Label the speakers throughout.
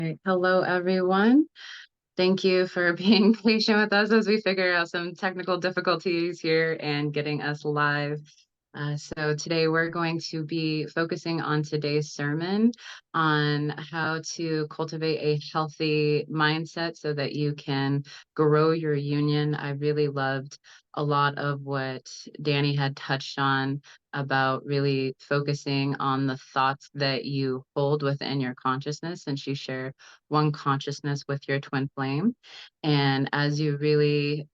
Speaker 1: Right. Hello, everyone. Thank you for being patient with us as we figure out some technical difficulties here and getting us live. So today we're going to be focusing on today's sermon on how to cultivate a healthy mindset so that you can grow your union. I really loved a lot of what Danny had touched on about really focusing on the thoughts that you hold within your consciousness, since you share one consciousness with your twin flame. And as you really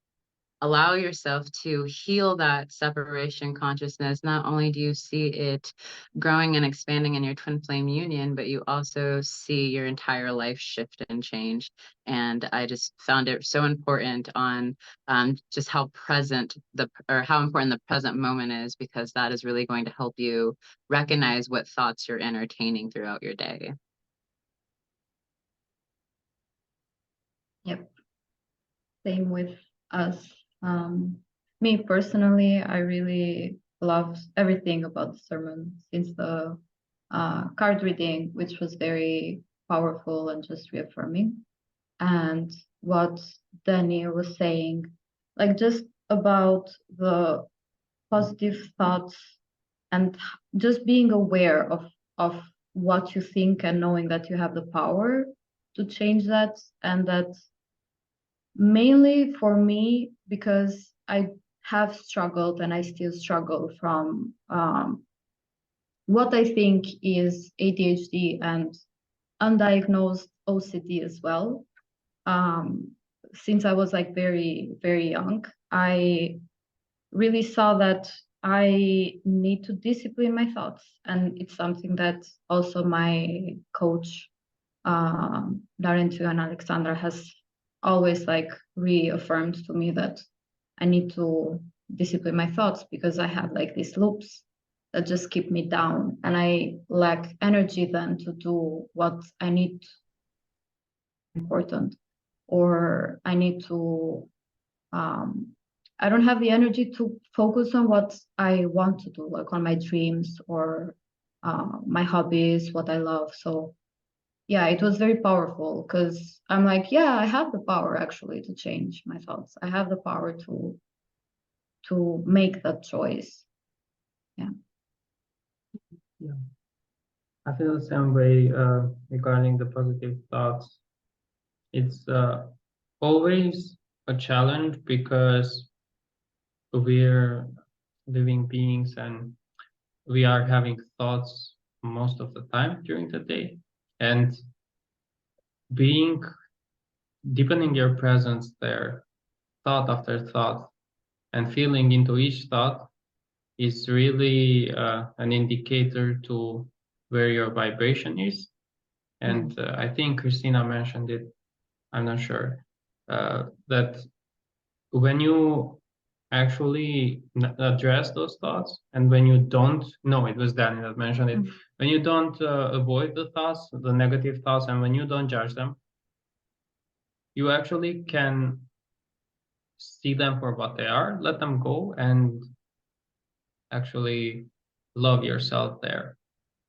Speaker 1: allow yourself to heal that separation consciousness, not only do you see it growing and expanding in your twin flame union, but you also see your entire life shift and change. And I just found it so important on just how how important the present moment is, because that is really going to help you recognize what thoughts you're entertaining throughout your day.
Speaker 2: Yep. Same with us. Me personally, I really loved everything about the sermon, since the card reading, which was very powerful and just reaffirming, and what Danny was saying, like just about the positive thoughts and just being aware of what you think and knowing that you have the power to change that, and that mainly for me, because I have struggled and I still struggle from what I think is ADHD and undiagnosed OCD as well. Since I was like very, very young, I really saw that I need to discipline my thoughts. And it's something that also my coach, Larentiu and Alexandra, has always like reaffirmed to me that I need to discipline my thoughts, because I have like these loops that just keep me down, and I lack energy then to do what I need important, or I need to I don't have the energy to focus on what I want to do, like on my dreams or my hobbies, what I love. So yeah, it was very powerful, because I'm like, yeah, I have the power actually to change my thoughts. I have the power to make that choice. Yeah.
Speaker 3: Yeah. I feel the same way regarding the positive thoughts. It's always a challenge, because we're living beings and we are having thoughts most of the time during the day. And being deepening your presence there, thought after thought, and feeling into each thought is really an indicator to where your vibration is. And I think Christina mentioned it, I'm not sure, that when you actually address those thoughts, and when you don't, no, it was Danny that mentioned it, when you don't avoid the thoughts, the negative thoughts, and when you don't judge them, you actually can see them for what they are, let them go, and actually love yourself there,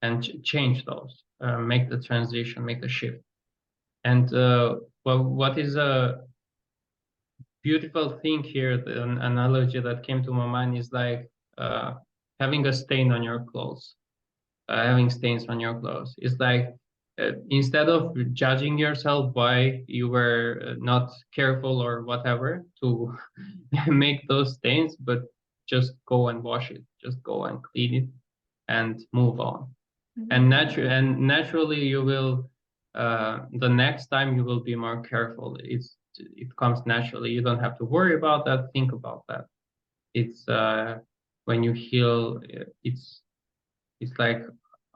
Speaker 3: and change those, make the transition, make the shift. And what is a beautiful thing here, the analogy that came to my mind is like having a stain on your clothes, having stains on your clothes. It's like instead of judging yourself why you were not careful or whatever to make those stains, but just go and wash it, just go and clean it and move on. And naturally you will the next time you will be more careful. It comes naturally. You don't have to worry about that, think about that. It's when you heal, it's like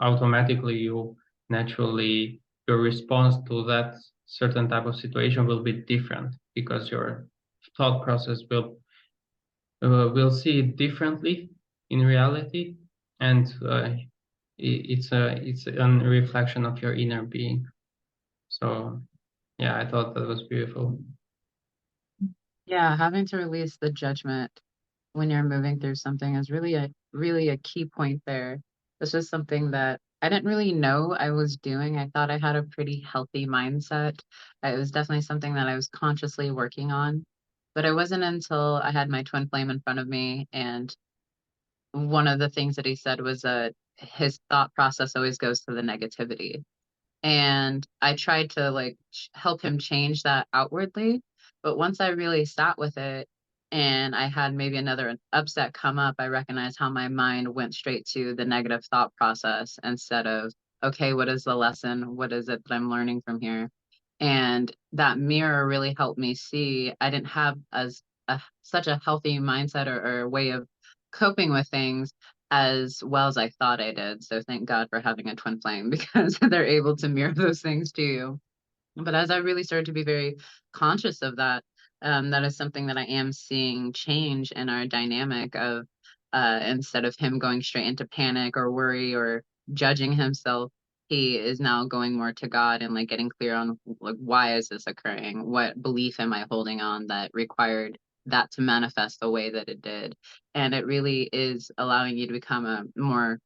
Speaker 3: automatically you naturally, your response to that certain type of situation will be different, because your thought process will see it differently in reality. And it's a reflection of your inner being. So yeah, I thought that was beautiful.
Speaker 1: Yeah, having to release the judgment when you're moving through something is really a key point there. It's just something that I didn't really know I was doing. I thought I had a pretty healthy mindset. It was definitely something that I was consciously working on. But it wasn't until I had my twin flame in front of me, and one of the things that he said was that his thought process always goes to the negativity. And I tried to like help him change that outwardly. But once I really sat with it and I had maybe another upset come up, I recognized how my mind went straight to the negative thought process instead of, okay, what is the lesson? What is it that I'm learning from here? And that mirror really helped me see I didn't have such a healthy mindset or way of coping with things as well as I thought I did. So thank God for having a twin flame because they're able to mirror those things to you. But as I really started to be very conscious of that, that is something that I am seeing change in our dynamic of instead of him going straight into panic or worry or judging himself, he is now going more to God and like getting clear on like why is this occurring? What belief am I holding on that required that to manifest the way that it did? And it really is allowing you to become a more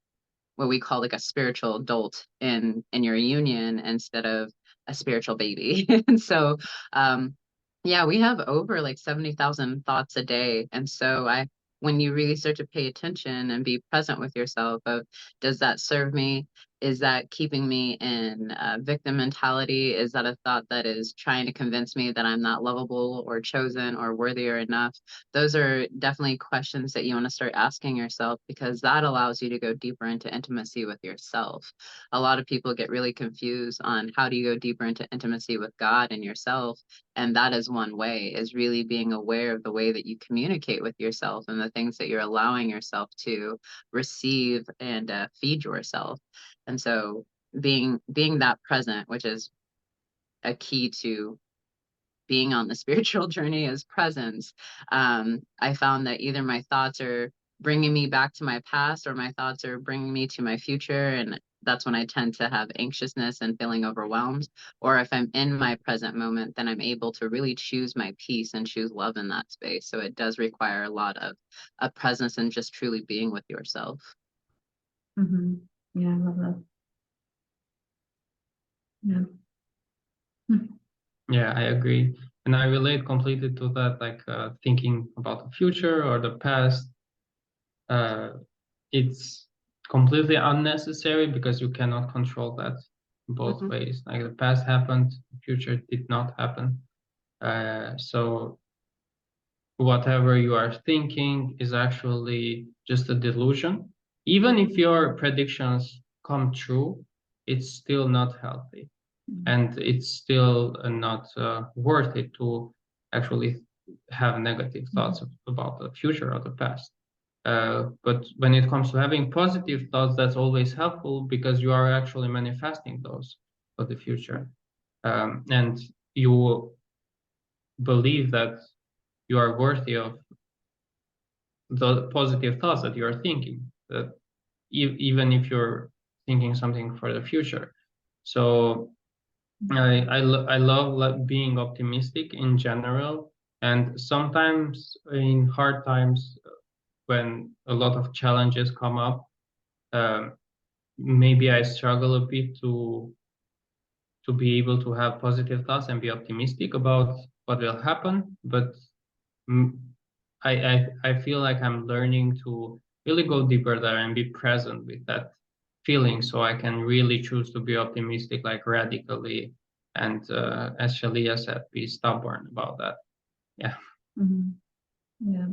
Speaker 1: what we call like a spiritual adult in your union instead of a spiritual baby. And so yeah, we have over like 70,000 thoughts a day. And so I when you really start to pay attention and be present with yourself of does that serve me? Is that keeping me in victim mentality? Is that a thought that is trying to convince me that I'm not lovable or chosen or worthy or enough? Those are definitely questions that you want to start asking yourself because that allows you to go deeper into intimacy with yourself. A lot of people get really confused on how do you go deeper into intimacy with God and yourself. And that is one way, is really being aware of the way that you communicate with yourself and the things that you're allowing yourself to receive and feed yourself. And so being that present, which is a key to being on the spiritual journey is presence. I found that either my thoughts are bringing me back to my past or my thoughts are bringing me to my future. And that's when I tend to have anxiousness and feeling overwhelmed. Or if I'm in my present moment, then I'm able to really choose my peace and choose love in that space. So it does require a lot of a presence and just truly being with yourself.
Speaker 2: Mm-hmm. Yeah, I love that. Yeah.
Speaker 3: Yeah, I agree. And I relate completely to that, like thinking about the future or the past. It's completely unnecessary because you cannot control that both
Speaker 1: Mhm.
Speaker 3: ways. Like the past happened, the future did not happen. So whatever you are thinking is actually just a delusion. Even if your predictions come true, it's still not healthy. And it's still not worth it to actually have negative thoughts about the future or the past. But when it comes to having positive thoughts, that's always helpful because you are actually manifesting those for the future. And you believe that you are worthy of the positive thoughts that you are thinking, that even if you're thinking something for the future. So I love like being optimistic in general, and sometimes in hard times when a lot of challenges come up, um, maybe I struggle a bit to be able to have positive thoughts and be optimistic about what will happen. But mm, I feel like I'm learning to really go deeper there and be present with that feeling, so I can really choose to be optimistic, like radically, and as Shaleia said, be stubborn about that. Yeah.
Speaker 2: Mm-hmm. Yeah.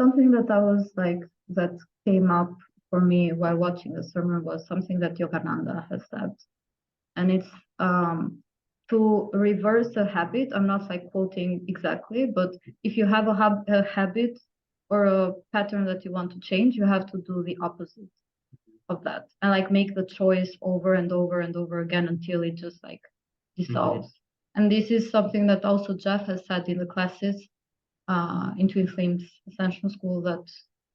Speaker 2: Something that I was like that came up for me while watching the sermon was something that Yogananda has said, and it's to reverse a habit. I'm not like quoting exactly, but if you have a habit or a pattern that you want to change, you have to do the opposite of that and like make the choice over and over and over again until it just like dissolves. And this is something that also Jeff has said in the classes in Twin Flames Ascension School, that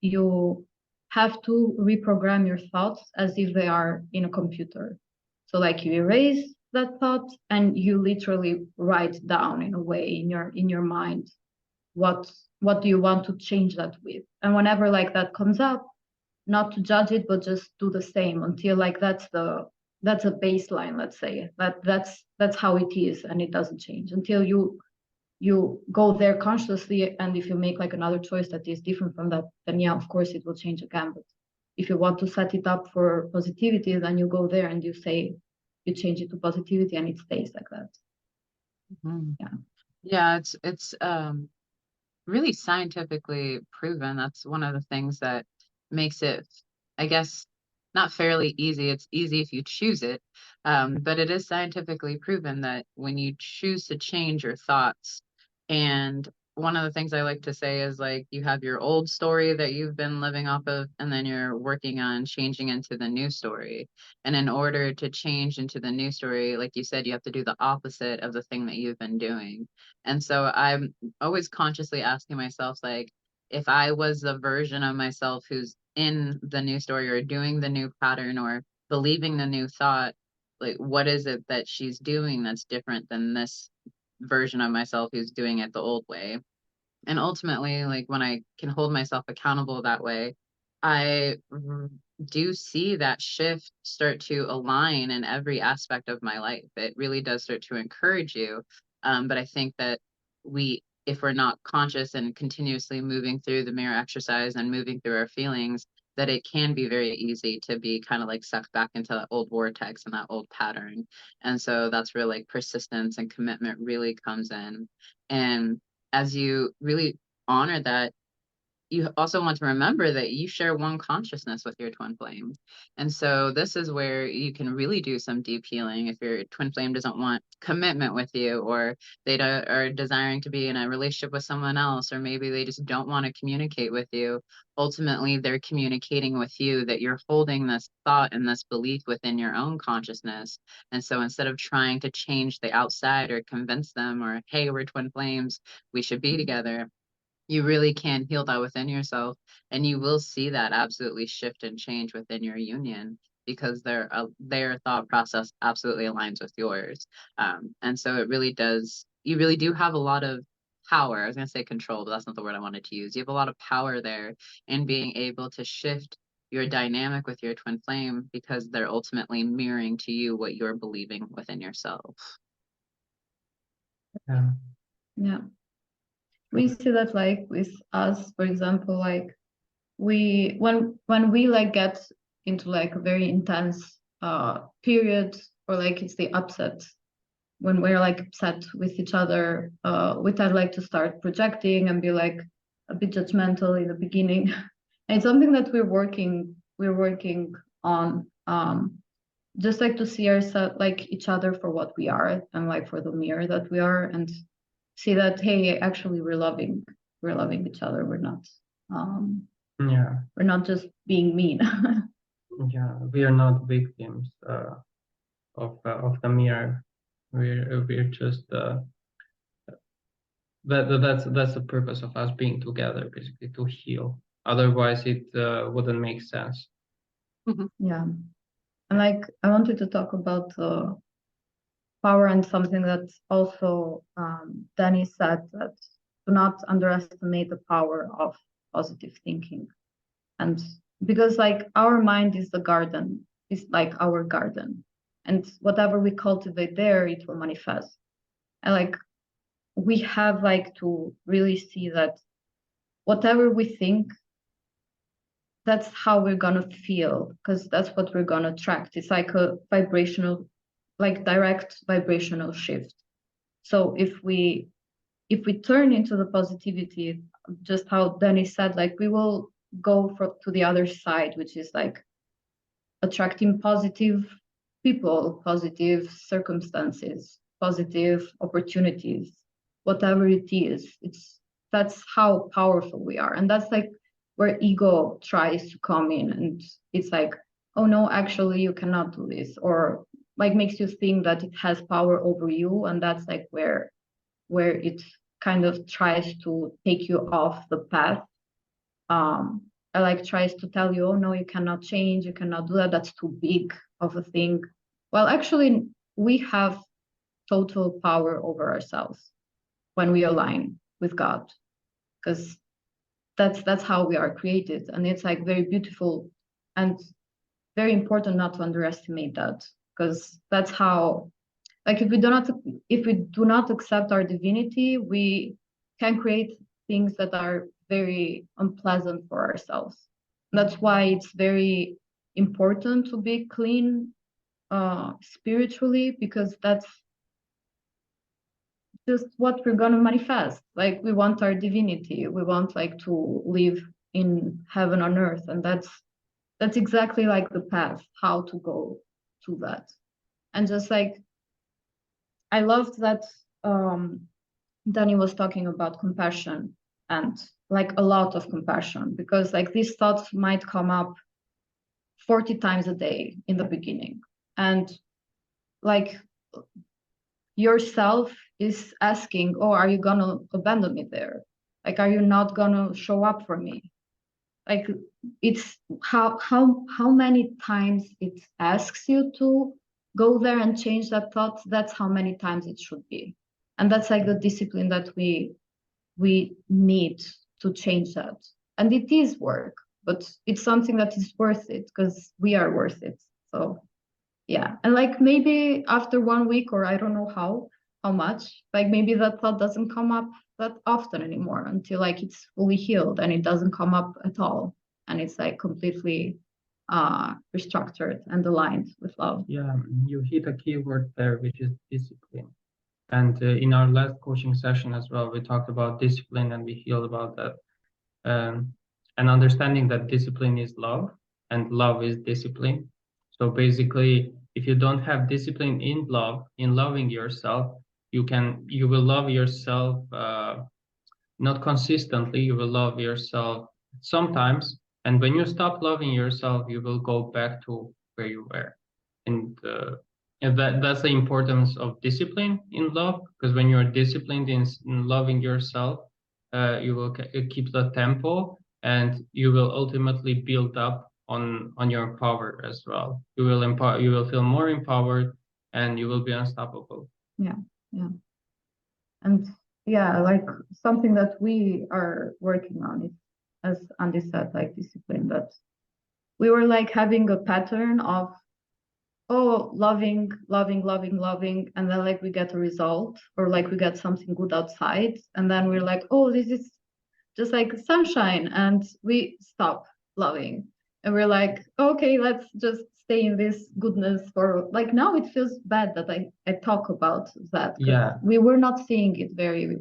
Speaker 2: you have to reprogram your thoughts as if they are in a computer. So like you erase that thought and you literally write down in a way in your mind what do you want to change that with. And whenever like that comes up, not to judge it, but just do the same until like that's a baseline, let's say, that's how it is, and it doesn't change until you go there consciously. And if you make like another choice that is different from that, then yeah, of course it will change again. But if you want to set it up for positivity, then you go there and you say, you change it to positivity, and it stays like that.
Speaker 1: Mhm.
Speaker 2: Yeah.
Speaker 1: Yeah, it's really scientifically proven. That's one of the things that makes it, I guess, not fairly easy. It's easy if you choose it. But it is scientifically proven that when you choose to change your thoughts, and one of the things I like to say is like you have your old story that you've been living off of, and then you're working on changing into the new story. And in order to change into the new story, like you said, you have to do the opposite of the thing that you've been doing. And so I'm always consciously asking myself, like, if I was the version of myself who's in the new story or doing the new pattern or believing the new thought, like, what is it that she's doing that's different than this version of myself who's doing it the old way? And ultimately, like when I can hold myself accountable that way, I do see that shift start to align in every aspect of my life. It really does start to encourage you. But I think that if we're not conscious and continuously moving through the mirror exercise and moving through our feelings, that it can be very easy to be kind of like sucked back into that old vortex and that old pattern. And so that's where like persistence and commitment really comes in. And as you really honor that, you also want to remember that you share one consciousness with your twin flame. And so this is where you can really do some deep healing if your twin flame doesn't want commitment with you, or are desiring to be in a relationship with someone else, or maybe they just don't want to communicate with you. Ultimately, they're communicating with you that you're holding this thought and this belief within your own consciousness. And so instead of trying to change the outside or convince them, or, hey, we're twin flames, we should be together, you really can heal that within yourself, and you will see that absolutely shift and change within your union, because their thought process absolutely aligns with yours. And so it really does, you really do have a lot of power. I was going to say control, but that's not the word I wanted to use. You have a lot of power there in being able to shift your dynamic with your twin flame, because they're ultimately mirroring to you what you're believing within yourself.
Speaker 3: Yeah.
Speaker 2: Yeah. We see that like with us, for example, like when we like get into like a very intense period, or like it's the upset, when we're like upset with each other, we tend like to start projecting and be like a bit judgmental in the beginning. And it's something that we're working on, just like to see ourselves, like each other, for what we are, and like for the mirror that we are, and see that, hey, actually we're loving each other.
Speaker 3: Yeah.
Speaker 2: We're not just being mean.
Speaker 3: Yeah. We are not victims of the mirror. We're just that's the purpose of us being together, basically, to heal. Otherwise, it wouldn't make sense.
Speaker 2: Yeah. And like I wanted to talk about power, and something that also Danny said, that do not underestimate the power of positive thinking. And because like our mind is the garden, is like our garden, and whatever we cultivate there, it will manifest. And like we have like to really see that whatever we think, that's how we're gonna feel, because that's what we're gonna attract. It's like a vibrational, like direct vibrational shift. So if we turn into the positivity, just how Danny said, like we will go to the other side, which is like attracting positive people, positive circumstances, positive opportunities, whatever it is. That's how powerful we are. And that's like where ego tries to come in, and it's like, oh no, actually you cannot do this, or like makes you think that it has power over you. And that's like where it kind of tries to take you off the path. I like tries to tell you, oh no, you cannot change, you cannot do that, that's too big of a thing. Well, actually, we have total power over ourselves when we align with God, because that's how we are created. And it's like very beautiful And very important not to underestimate that, because that's how, like, if we do not accept our divinity, we can create things that are very unpleasant for ourselves. That's why it's very important to be clean spiritually, because that's just what we're gonna manifest. Like, we want our divinity, we want like to live in heaven on earth, and that's exactly like the path how to go to that. And just like, I loved that Danny was talking about compassion, and like a lot of compassion, because like these thoughts might come up 40 times a day in the beginning, and like yourself is asking, oh, are you gonna abandon me there? Like, are you not gonna show up for me? Like, it's how many times it asks you to go there and change that thought. That's how many times it should be. And that's like the discipline that we need to change that. And it is work, but it's something that is worth it, because we are worth it. So yeah. And like, maybe after 1 week, or I don't know how much, like maybe that thought doesn't come up that often anymore, until like it's fully healed and it doesn't come up at all, and it's like completely restructured and aligned with love.
Speaker 3: Yeah, you hit a key word there, which is discipline. And in our last coaching session as well, we talked about discipline and we healed about that. And understanding that discipline is love and love is discipline. So basically, if you don't have discipline in love, in loving yourself, you will love yourself not consistently. You will love yourself sometimes, and when you stop loving yourself, you will go back to where you were. And that's the importance of discipline in love, because when you're disciplined in loving yourself, you will keep the tempo, and you will ultimately build up on your power as well. You will empower. You will feel more empowered, and you will be unstoppable.
Speaker 2: Yeah, yeah. And yeah, like something that we are working on is, as Andy said, like discipline. That we were like having a pattern of, oh, loving, loving, loving, loving, and then like we get a result, or like we get something good outside, and then we're like, oh, this is just like sunshine, and we stop loving, and we're like, okay, let's just stay in this goodness. For like, now it feels bad that I talk about that, because
Speaker 3: Yeah.
Speaker 2: we were not seeing it very,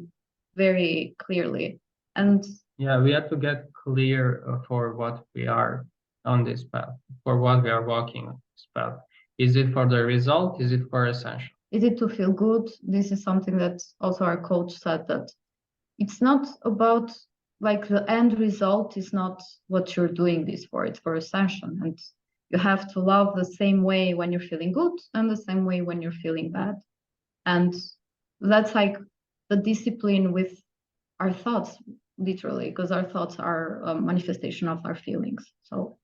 Speaker 2: very clearly. And
Speaker 3: yeah, we have to get clear for what we are on this path, for what we are walking on this path. Is it for the result? Is it for Ascension?
Speaker 2: is it to feel good? This is something that also our coach said, that it's not about, like, the end result is not what you're doing this for, it's for Ascension. And you have to love the same way when you're feeling good and the same way when you're feeling bad. And that's like the discipline with our thoughts, literally, because our thoughts are a manifestation of our feelings. So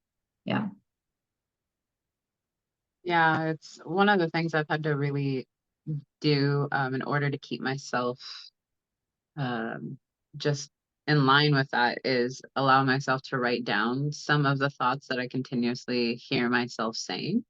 Speaker 2: yeah.
Speaker 1: Yeah, it's one of the things I've had to really do in order to keep myself just in line with that, is allow myself to write down some of the thoughts that I continuously hear myself saying,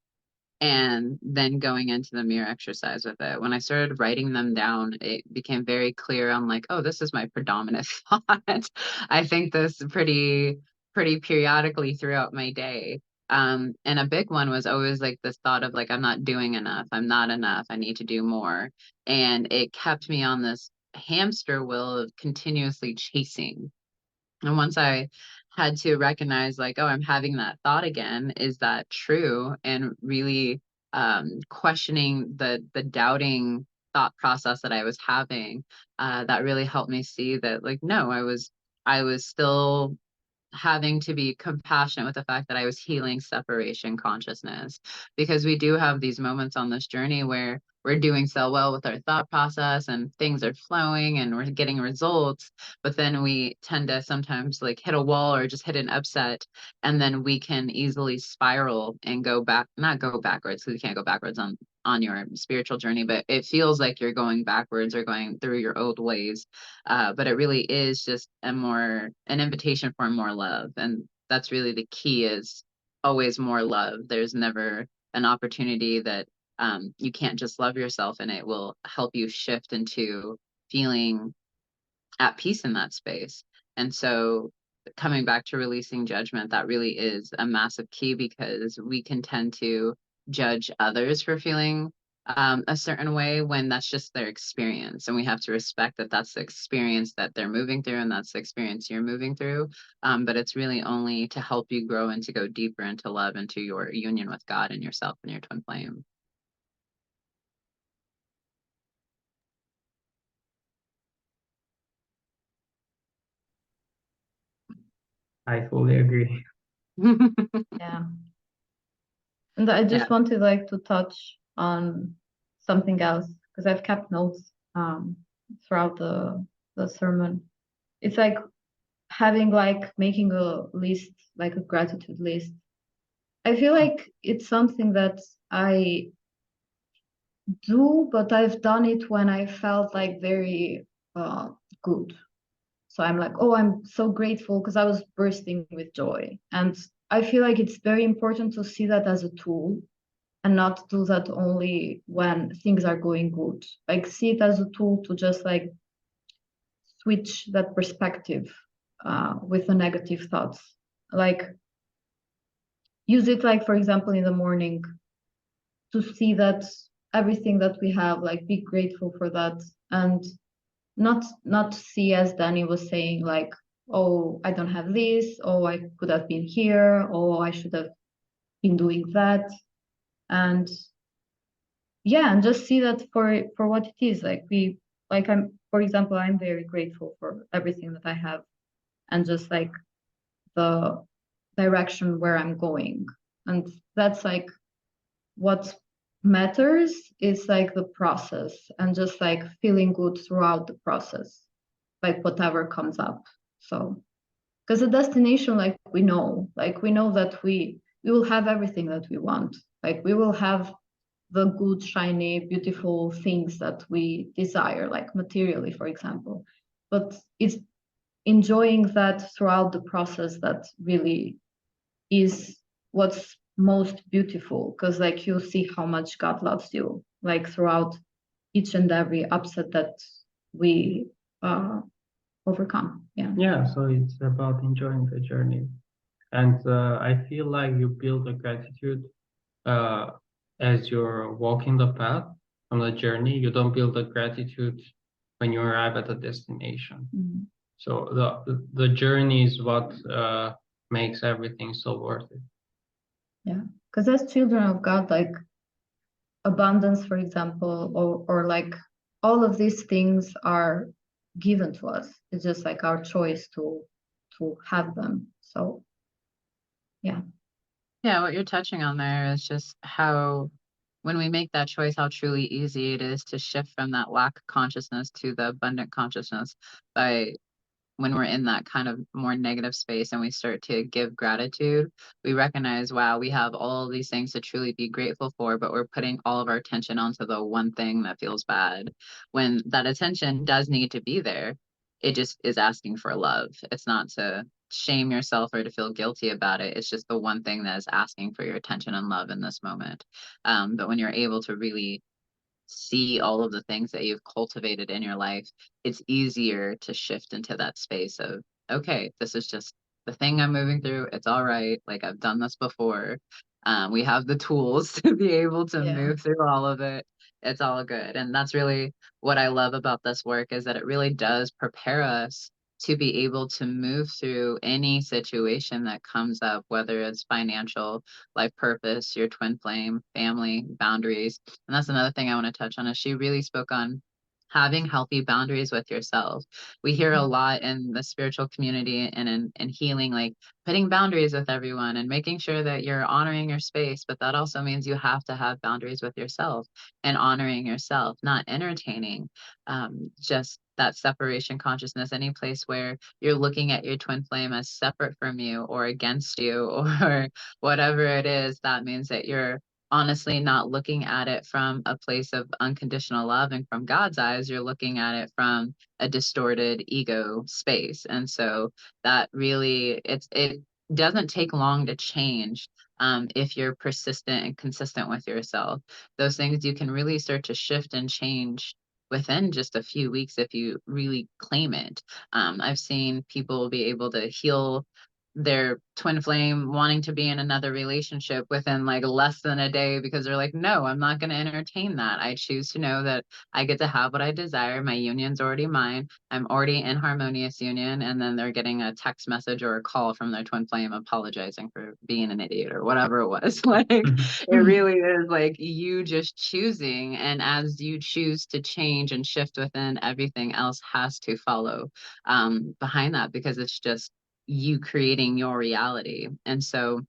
Speaker 1: and then going into the mirror exercise with it. When I started writing them down, it became very clear on like, oh, this is my predominant thought. I think this pretty periodically throughout my day. And a big one was always like this thought of like, I'm not doing enough, I'm not enough, I need to do more. And it kept me on this hamster wheel of continuously chasing. And once I had to recognize, like, oh, I'm having that thought again, is that true? And really questioning the doubting thought process that I was having, that really helped me see that, like, no, I was still having to be compassionate with the fact that I was healing separation consciousness, because we do have these moments on this journey where we're doing so well with our thought process and things are flowing and we're getting results, but then we tend to sometimes like hit a wall or just hit an upset, and then we can easily spiral and go back, not go backwards, because you can't go backwards on your spiritual journey, but it feels like you're going backwards or going through your old ways. But it really is just an invitation for more love. And that's really the key, is always more love. There's never an opportunity that you can't just love yourself, and it will help you shift into feeling at peace in that space. And so coming back to releasing judgment, that really is a massive key, because we can tend to judge others for feeling a certain way when that's just their experience. And we have to respect that that's the experience that they're moving through, and that's the experience you're moving through. But it's really only to help you grow and to go deeper into love, into your union with God and yourself and your twin flame.
Speaker 3: I fully agree.
Speaker 2: Yeah. And I just
Speaker 1: Yeah.
Speaker 2: wanted like to touch on something else, because I've kept notes throughout the sermon. It's like having like making a list, like a gratitude list. I feel like it's something that I do, but I've done it when I felt like very good. So I'm like, oh, I'm so grateful because I was bursting with joy. And I feel like it's very important to see that as a tool and not do that only when things are going good. Like see it as a tool to just like switch that perspective with the negative thoughts. Like use it like, for example, in the morning to see that everything that we have, like be grateful for that, and not see, as Danny was saying, like, oh, I don't have this, oh, I could have been here, oh, I should have been doing that. And yeah, and just see that for what it is. Like I'm, for example, I'm very grateful for everything that I have, and just like the direction where I'm going. And that's like what matters, is like the process, and just like feeling good throughout the process, like whatever comes up. So because the destination, like we know that we will have everything that we want. Like we will have the good, shiny, beautiful things that we desire, like materially, for example. But it's enjoying that throughout the process that really is what's most beautiful, because like you see how much God loves you, like throughout each and every upset that we overcome. Yeah.
Speaker 3: Yeah, so it's about enjoying the journey. And I feel like you build a gratitude uh, as you're walking the path on the journey. You don't build a gratitude when you arrive at the destination.
Speaker 2: Mhm.
Speaker 3: So the journey is what makes everything so worth it.
Speaker 2: Yeah, because as children of God, like abundance, for example, or like all of these things are given to us. It's just like our choice to have them. So yeah.
Speaker 1: Yeah, what you're touching on there is just how, when we make that choice, how truly easy it is to shift from that lack consciousness to the abundant consciousness by when we're in that kind of more negative space and we start to give gratitude, we recognize, wow, we have all these things to truly be grateful for, but we're putting all of our attention onto the one thing that feels bad. When that attention does need to be there, it just is asking for love. It's not to shame yourself or to feel guilty about it. It's just the one thing that is asking for your attention and love in this moment. But when you're able to really see all of the things that you've cultivated in your life, it's easier to shift into that space of, okay, this is just the thing I'm moving through. It's all right. Like I've done this before. We have the tools to be able to
Speaker 2: Yeah.
Speaker 1: move through all of it. It's all good. And that's really what I love about this work, is that it really does prepare us to be able to move through any situation that comes up, whether it's financial, life purpose, your twin flame, family, boundaries. And that's another thing I want to touch on, is she really spoke on having healthy boundaries with yourself. We hear a lot in the spiritual community and in healing, like putting boundaries with everyone and making sure that you're honoring your space. But that also means you have to have boundaries with yourself and honoring yourself, not entertaining just that separation consciousness, any place where you're looking at your twin flame as separate from you or against you or whatever it is. That means that you're honestly not looking at it from a place of unconditional love, and from God's eyes you're looking at it from a distorted ego space. And so that really, it doesn't take long to change if you're persistent and consistent with yourself. Those things you can really start to shift and change within just a few weeks if you really claim it. I've seen people be able to heal their twin flame wanting to be in another relationship within like less than a day because they're like, no, I'm not going to entertain that. I choose to know that I get to have what I desire. My union's already mine. I'm already in harmonious union. And then they're getting a text message or a call from their twin flame apologizing for being an idiot or whatever it was. Like, it really is like you just choosing. And as you choose to change and shift within, everything else has to follow behind that, because it's just you creating your reality. And so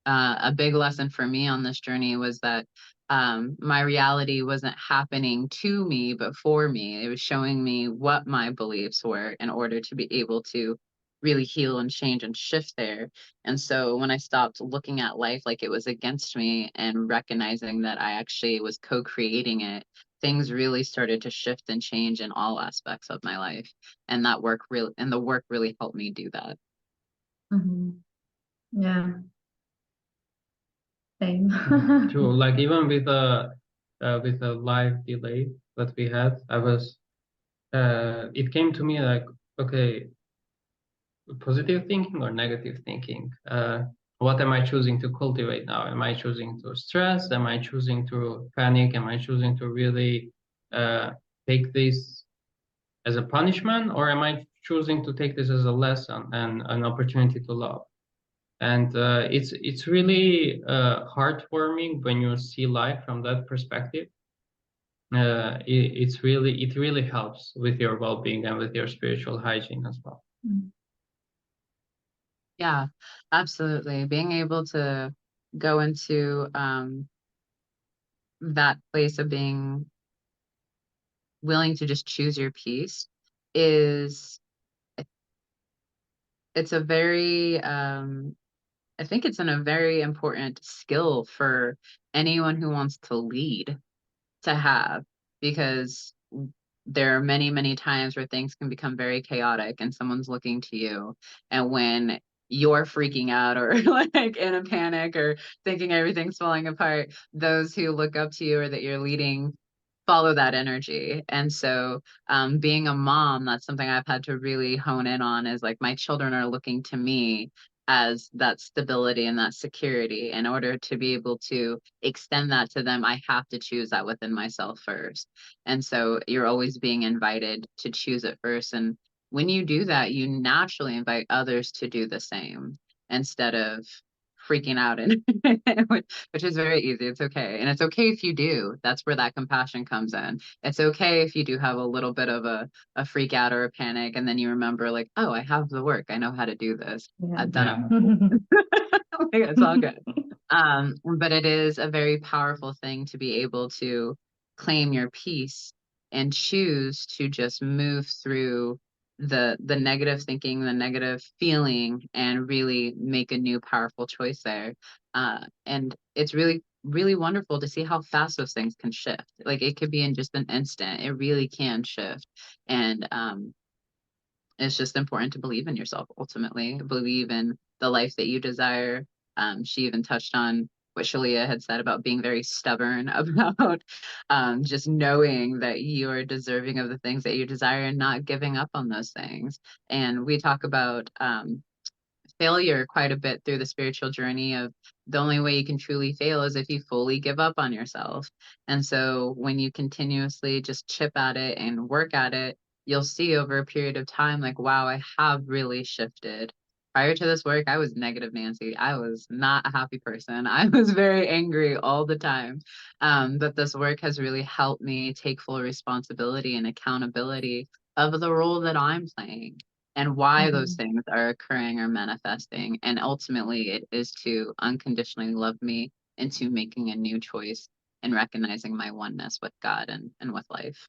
Speaker 1: a big lesson for me on this journey was that my reality wasn't happening to me, but for me. It was showing me what my beliefs were in order to be able to really heal and change and shift there. And so when I stopped looking at life like it was against me and recognizing that I actually was co-creating it, things really started to shift and change in all aspects of my life. And the work really helped me do that.
Speaker 2: Yeah. Same.
Speaker 3: True. Like even with a live delay that we had, it came to me like, okay, positive thinking or negative thinking? What am I choosing to cultivate now? Am I choosing to stress? Am I choosing to panic? Am I choosing to really take this as a punishment, or am I choosing to take this as a lesson and an opportunity to love? And it's really heartwarming when you see life from that perspective. It really helps with your well-being and with your spiritual hygiene as well.
Speaker 1: Yeah, absolutely. Being able to go into that place of being willing to just choose your peace is, it's a very I think it's a very important skill for anyone who wants to lead to have, because there are many, many times where things can become very chaotic and someone's looking to you. And when you're freaking out or like in a panic or thinking everything's falling apart, those who look up to you or that you're leading follow that energy. And so being a mom, that's something I've had to really hone in on, is like my children are looking to me as that stability and that security. In order to be able to extend that to them, I have to choose that within myself first. And so you're always being invited to choose it first. And when you do that, you naturally invite others to do the same instead of freaking out, and which is very easy. It's okay. And it's okay if you do. That's where that compassion comes in. It's okay if you do have a little bit of a freak out or a panic, and then you remember like, oh, I have the work. I know how to do this. I've done it. It's all good. But it is a very powerful thing to be able to claim your peace and choose to just move through the negative thinking, the negative feeling, and really make a new powerful choice there. And it's really, really wonderful to see how fast those things can shift. Like it could be in just an instant. It really can shift. And it's just important to believe in yourself, ultimately, believe in the life that you desire. She even touched on what Shaleia had said about being very stubborn about just knowing that you are deserving of the things that you desire and not giving up on those things. And we talk about failure quite a bit through the spiritual journey of the only way you can truly fail is if you fully give up on yourself. And so when you continuously just chip at it and work at it, you'll see over a period of time, like, wow, I have really shifted. Prior to this work, I was negative Nancy. I was not a happy person. I was very angry all the time. But this work has really helped me take full responsibility and accountability of the role that I'm playing and why those things are occurring or manifesting. And ultimately, it is to unconditionally love me into making a new choice and recognizing my oneness with God and with life.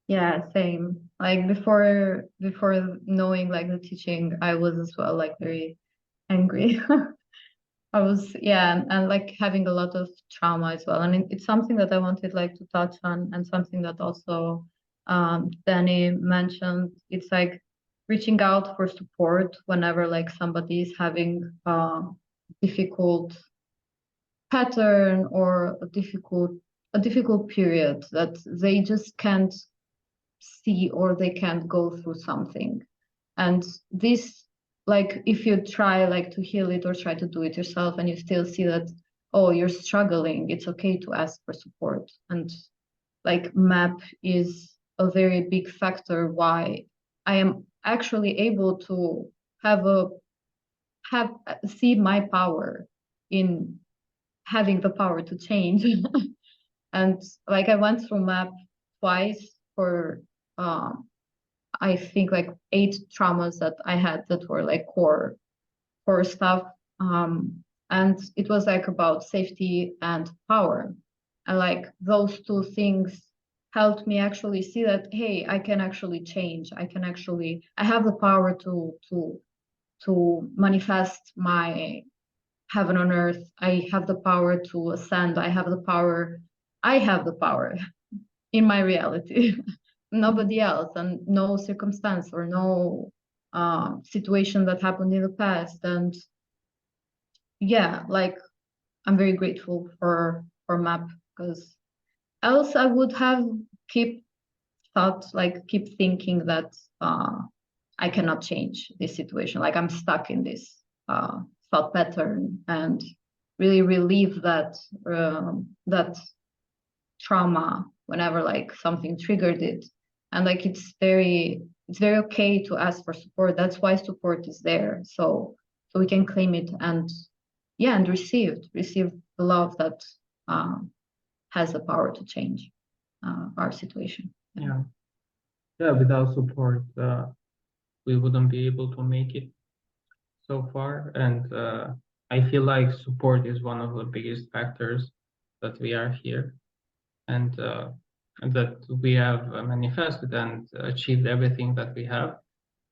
Speaker 2: Yeah, same. Like before knowing like the teaching, I was as well like very angry. I was, yeah, and like having a lot of trauma as well. And it's something that I wanted like to touch on, and something that also Danny mentioned. It's like reaching out for support whenever like somebody is having a difficult pattern or a difficult period that they just can't see or they can't go through something. And this, like, if you try like to heal it or try to do it yourself and you still see that, oh, you're struggling, it's okay to ask for support. And like MAP is a very big factor why I am actually able to see my power in having the power to change. And like I went through MAP twice for I think like 8 traumas that I had that were like core stuff. And it was like about safety and power. And like those two things helped me actually see that, hey, I can actually change. I have the power to manifest my heaven on earth. I have the power to ascend. I have the power in my reality. Nobody else, and no circumstance or no situation that happened in the past. And yeah, like I'm very grateful for MAP, because else I would have keep thinking that I cannot change this situation. Like I'm stuck in this thought pattern and really relieve that trauma whenever like something triggered it. And like it's very okay to ask for support. That's why support is there. So we can claim it and receive the love that has the power to change our situation.
Speaker 3: Yeah. Without support, we wouldn't be able to make it so far. And I feel like support is one of the biggest factors that we are here, and that we have manifested and achieved everything that we have.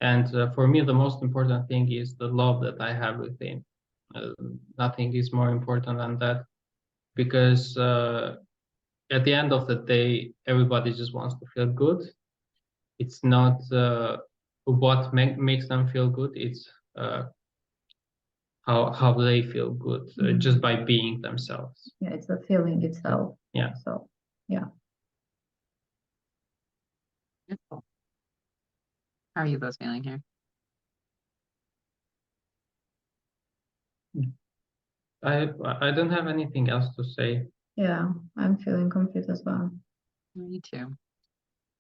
Speaker 3: And for me, the most important thing is the love that I have within. Nothing is more important than that, because at the end of the day, everybody just wants to feel good. It's not what makes them feel good. It's how they feel good just by being themselves.
Speaker 2: Yeah, it's the feeling itself.
Speaker 3: Yeah.
Speaker 2: So yeah.
Speaker 1: Beautiful. How are you both feeling here?
Speaker 3: I don't have anything else to say.
Speaker 2: Yeah, I'm feeling complete as well.
Speaker 1: Me too.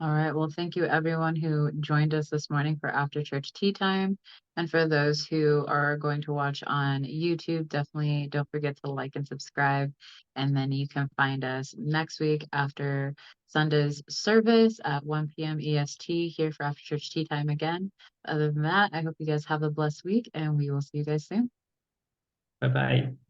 Speaker 1: All right. Well, thank you everyone who joined us this morning for After Church Tea Time. And for those who are going to watch on YouTube, definitely don't forget to like and subscribe. And then you can find us next week after Sunday's service at 1 p.m. EST here for After Church Tea Time again. Other than that, I hope you guys have a blessed week and we will see you guys soon.
Speaker 3: Bye-bye.